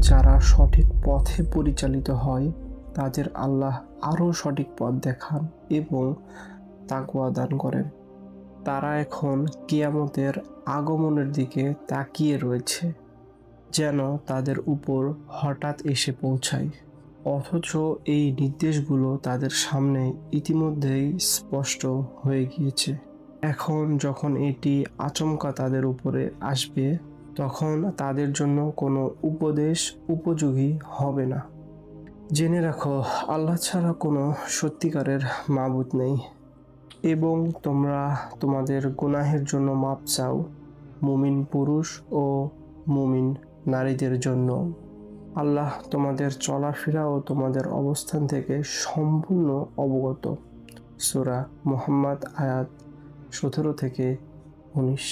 যারা সঠিক পথে পরিচালিত হয় তাদের আল্লাহ আরও সঠিক পথ দেখান এবং তাকওয়া দান করেন। তারা এখন কিয়ামতের আগমনের দিকে তাকিয়ে রয়েছে, যেন তাদের উপর হঠাৎ এসে পৌঁছায়। অথচ এই নির্দেশগুলো তাদের সামনে ইতিমধ্যেই স্পষ্ট হয়ে গিয়েছে। এখন যখন এটি আচমকা তাদের উপরে আসবে, তখন তাদের জন্য কোনো উপদেশ উপযোগী হবে না। জেনে রাখো, আল্লাহ ছাড়া কোনো সত্যিকারের মাবুদ নেই এবং তোমরা তোমাদের গুনাহের জন্য মাপ চাও মুমিন পুরুষ ও মুমিন নারীদের জন্য। আল্লাহ তোমাদের চলাফেরা ও তোমাদের অবস্থান থেকে সম্পূর্ণ অবগত। সূরা মুহাম্মদ আয়াত 17 থেকে 19।